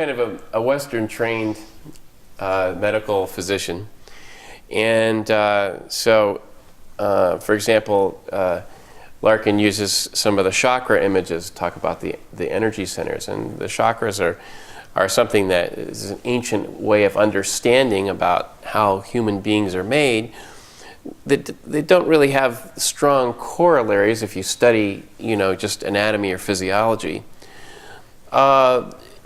kind of a Western-trained medical physician, and for example, Larkin uses some of the chakra images to talk about the energy centers, and the chakras are something that is an ancient way of understanding about how human beings are made. They don't really have strong corollaries if you study, just anatomy or physiology.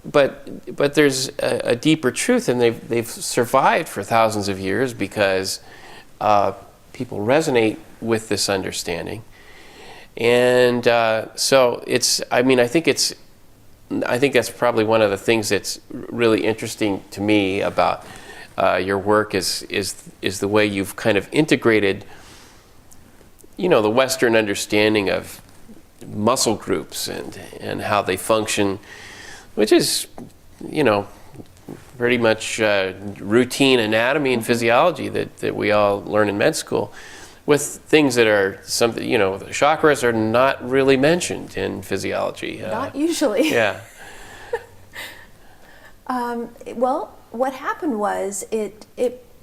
But there's a deeper truth, and they've survived for thousands of years because people resonate with this understanding. And so I think that's probably one of the things that's really interesting to me about your work is the way you've kind of integrated, the Western understanding of muscle groups and how they function, which is, pretty much routine anatomy and physiology that we all learn in med school, with things that are something, the chakras are not really mentioned in physiology. Not usually. Yeah. Well, what happened was it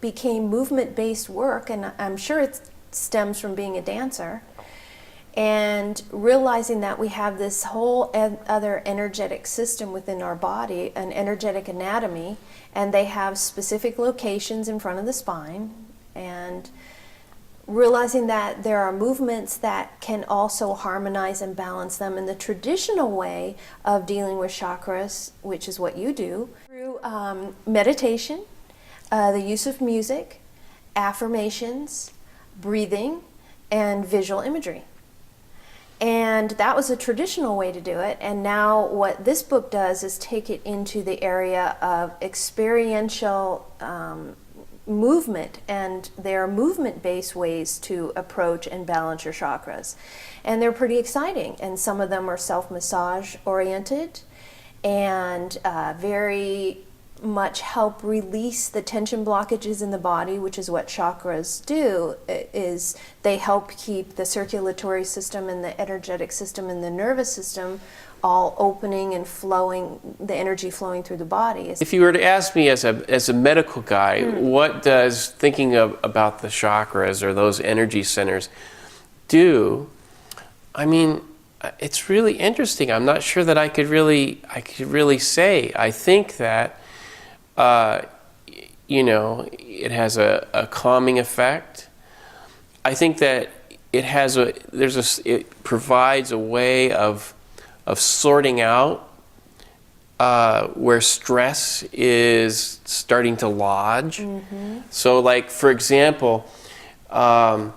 became movement-based work, and I'm sure it stems from being a dancer, and realizing that we have this whole other energetic system within our body, an energetic anatomy, and they have specific locations in front of the spine, and realizing that there are movements that can also harmonize and balance them in the traditional way of dealing with chakras, which is what you do, through meditation, the use of music, affirmations, breathing, and visual imagery. And that was a traditional way to do it, and now what this book does is take it into the area of experiential movement, and there are movement-based ways to approach and balance your chakras, and they're pretty exciting, and some of them are self-massage oriented and very much help release the tension blockages in the body, which is what chakras do, is they help keep the circulatory system and the energetic system and the nervous system all opening and flowing, the energy flowing through the body. If you were to ask me as a medical guy, what does thinking about the chakras or those energy centers do? I mean, it's really interesting. I'm not sure that I could really say. I think that it has a calming effect. I think that it provides a way of sorting out where stress is starting to lodge. Mm-hmm. So, like, for example, I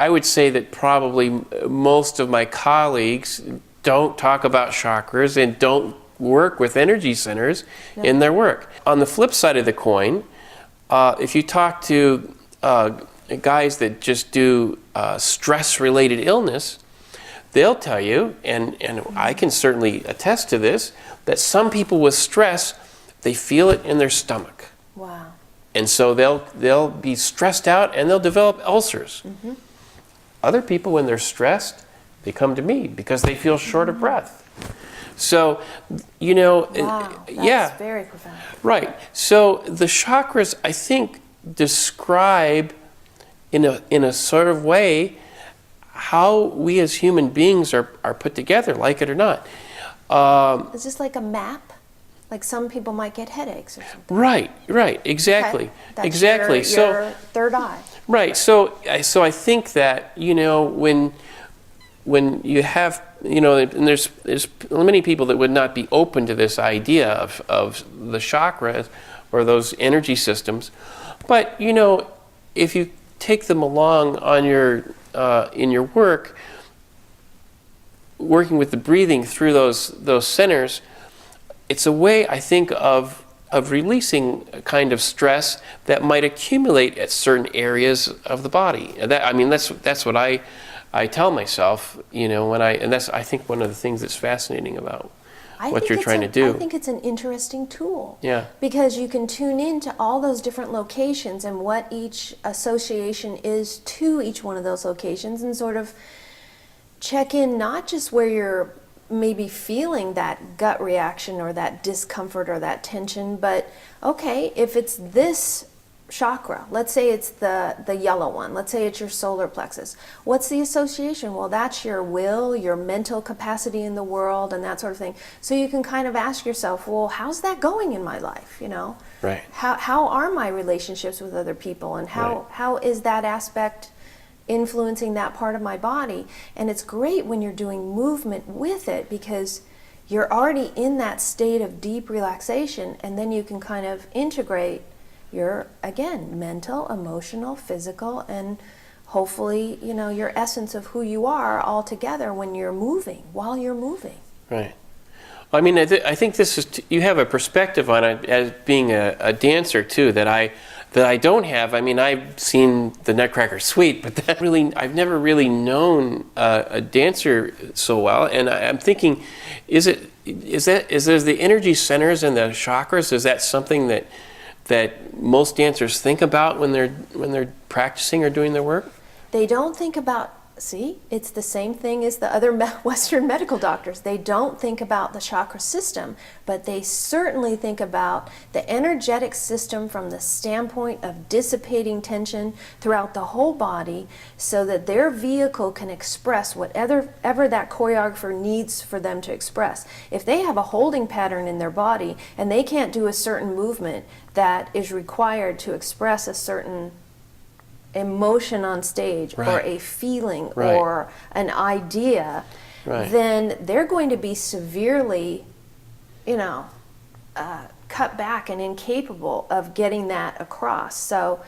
would say that probably most of my colleagues don't talk about chakras and don't work with energy centers in their work. On the flip side of the coin, if you talk to guys that just do stress-related illness, they'll tell you, and I can certainly attest to this, that some people with stress, they feel it in their stomach. Wow. And so they'll be stressed out and they'll develop ulcers. Mm-hmm. Other people, when they're stressed, they come to me because they feel short of breath. So, wow, that's very profound. Right. So the chakras, I think, describe in a sort of way how we as human beings are put together, like it or not. Is this like a map? Like some people might get headaches or something. Right, exactly. Okay. That's exactly. Your third eye. Right. So I think that, when you have, and there's many people that would not be open to this idea of the chakras or those energy systems, but if you take them along on your in your work, working with the breathing through those centers, it's a way, I think, of releasing a kind of stress that might accumulate at certain areas of the body. And that's what I tell myself, and that's, I think, one of the things that's fascinating about what you're trying to do. I think it's an interesting tool. Yeah. Because you can tune into all those different locations and what each association is to each one of those locations, and sort of check in not just where your maybe feeling that gut reaction or that discomfort or that tension, but okay, if it's this chakra, let's say it's the yellow one, let's say it's your solar plexus, what's the association? Well, that's your will, your mental capacity in the world, and that sort of thing. So you can kind of ask yourself, well, how's that going in my life, you know? Right. How are my relationships with other people, and how is that aspect influencing that part of my body? And it's great when you're doing movement with it, because you're already in that state of deep relaxation, and then you can kind of integrate your, again, mental, emotional, physical, and hopefully, you know, your essence of who you are all together when you're moving, while you're moving. Right. I mean, I think this is, you have a perspective on it as being a dancer too, that I don't have. I mean, I've seen the Nutcracker Suite, but I've never really known a dancer so well. And I'm thinking, is there the energy centers and the chakras? Is that something that most dancers think about when they're practicing or doing their work? They don't think about, see, it's the same thing as the other Western medical doctors. They don't think about the chakra system, but they certainly think about the energetic system from the standpoint of dissipating tension throughout the whole body, so that their vehicle can express whatever that choreographer needs for them to express. If they have a holding pattern in their body and they can't do a certain movement that is required to express a certain emotion on stage, right, or a feeling, right, or an idea, right, then they're going to be severely, cut back and incapable of getting that across. So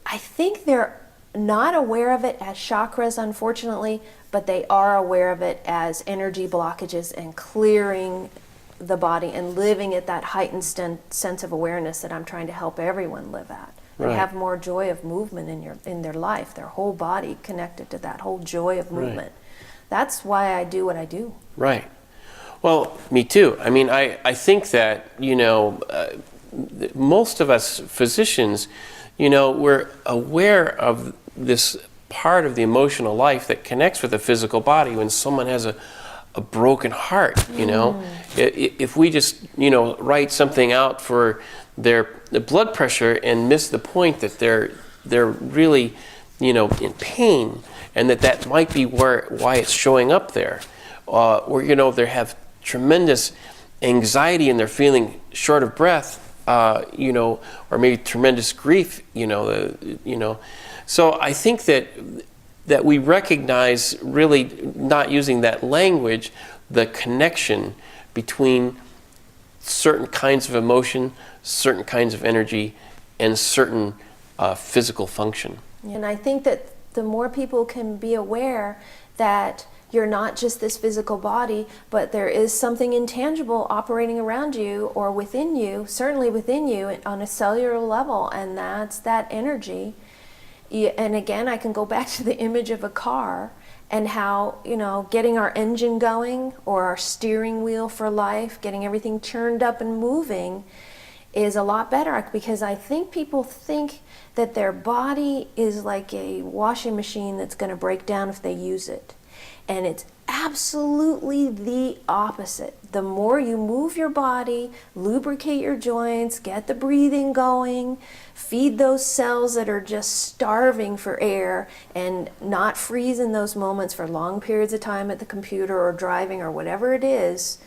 I think they're not aware of it as chakras, unfortunately, but they are aware of it as energy blockages and clearing the body and living at that heightened sense of awareness that I'm trying to help everyone live at. And have more joy of movement in their life, their whole body connected to that whole joy of movement. Right. That's why I do what I do. Right. Well, me too. I mean, I think that, most of us physicians, we're aware of this part of the emotional life that connects with the physical body. When someone has a broken heart, if we just, write something out for their blood pressure and miss the point that they're really, in pain, and that might be why it's showing up there, or they have tremendous anxiety and they're feeling short of breath, or maybe tremendous grief, So I think that we recognize, really not using that language, the connection between certain kinds of emotion, certain kinds of energy, and certain physical function. And I think that the more people can be aware that you're not just this physical body, but there is something intangible operating around you or within you, certainly within you on a cellular level, and that's that energy. And again, I can go back to the image of a car and how, getting our engine going, or our steering wheel for life, getting everything turned up and moving is a lot better, because I think people think that their body is like a washing machine that's going to break down if they use it. And it's absolutely the opposite. The more you move your body, lubricate your joints, get the breathing going, feed those cells that are just starving for air, and not freeze in those moments for long periods of time at the computer or driving or whatever it is,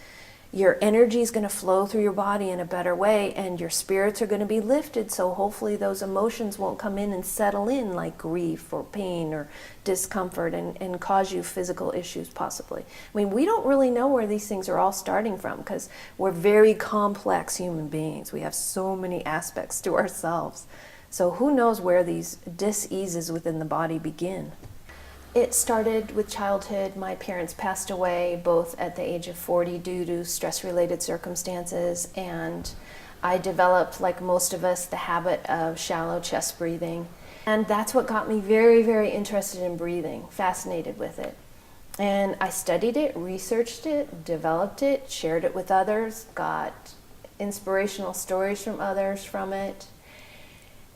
your energy is going to flow through your body in a better way, and your spirits are going to be lifted, so hopefully those emotions won't come in and settle in like grief or pain or discomfort and cause you physical issues possibly. I mean, we don't really know where these things are all starting from, because we're very complex human beings. We have so many aspects to ourselves. So who knows where these dis-eases within the body begin. It started with childhood. My parents passed away both at the age of 40 due to stress-related circumstances, and I developed, like most of us, the habit of shallow chest breathing. And that's what got me very, very interested in breathing, fascinated with it. And I studied it, researched it, developed it, shared it with others, got inspirational stories from others from it.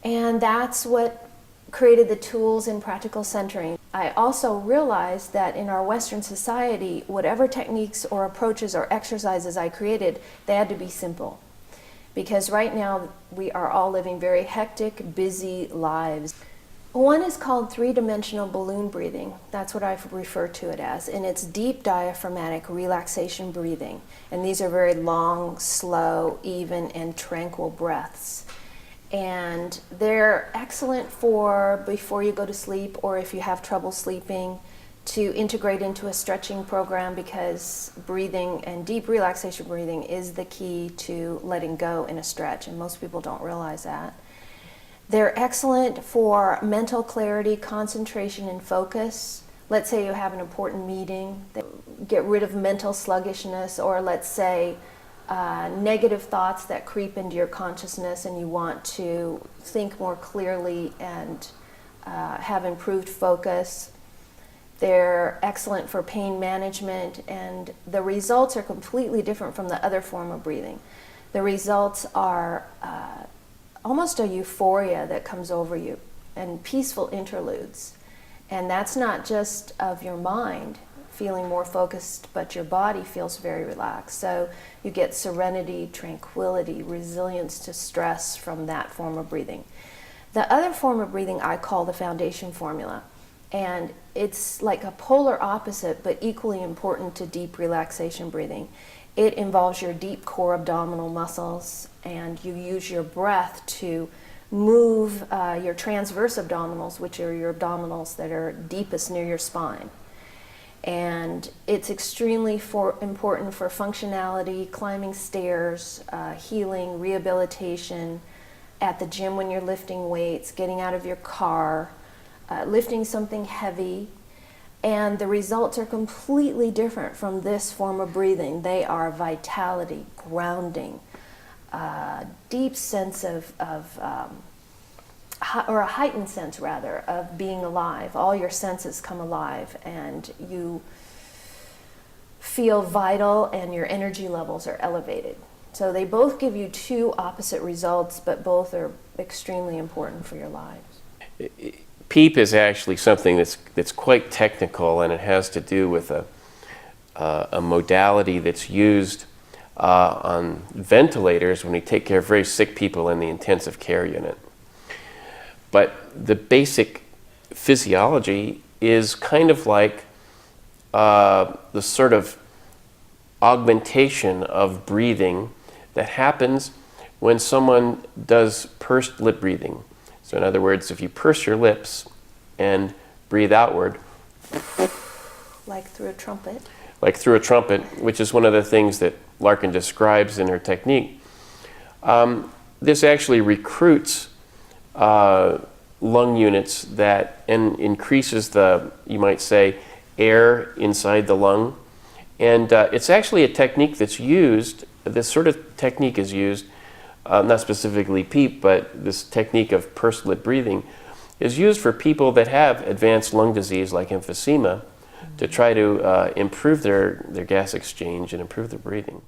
And that's what created the tools in practical centering. I also realized that in our Western society, whatever techniques or approaches or exercises I created, they had to be simple. Because right now we are all living very hectic, busy lives. One is called three-dimensional balloon breathing. That's what I refer to it as. And it's deep diaphragmatic relaxation breathing. And these are very long, slow, even, and tranquil breaths. And they're excellent for before you go to sleep, or if you have trouble sleeping, to integrate into a stretching program, because breathing and deep relaxation breathing is the key to letting go in a stretch, and most people don't realize that. They're excellent for mental clarity, concentration, and focus. Let's say you have an important meeting, get rid of mental sluggishness, or let's say negative thoughts that creep into your consciousness and you want to think more clearly and have improved focus. They're excellent for pain management, and the results are completely different from the other form of breathing. The results are almost a euphoria that comes over you, and peaceful interludes. And that's not just of your mind feeling more focused, but your body feels very relaxed. So you get serenity, tranquility, resilience to stress from that form of breathing. The other form of breathing I call the foundation formula. And it's like a polar opposite, but equally important to deep relaxation breathing. It involves your deep core abdominal muscles, and you use your breath to move your transverse abdominals, which are your abdominals that are deepest near your spine. And it's extremely important for functionality, climbing stairs, healing, rehabilitation, at the gym when you're lifting weights, getting out of your car, lifting something heavy. And the results are completely different from this form of breathing. They are vitality, grounding, deep sense or a heightened sense rather, of being alive. All your senses come alive and you feel vital and your energy levels are elevated. So they both give you two opposite results, but both are extremely important for your lives. PEEP is actually something that's quite technical, and it has to do with a modality that's used on ventilators when we take care of very sick people in the intensive care unit. But the basic physiology is kind of like the sort of augmentation of breathing that happens when someone does pursed lip breathing. So in other words, if you purse your lips and breathe outward, like through a trumpet. Like through a trumpet, which is one of the things that Larkin describes in her technique. This actually recruits lung units and increases the, you might say, air inside the lung. And it's actually a technique that's used, this sort of technique is used, not specifically PEEP, but this technique of pursed lip breathing is used for people that have advanced lung disease like emphysema to try to improve their gas exchange and improve their breathing.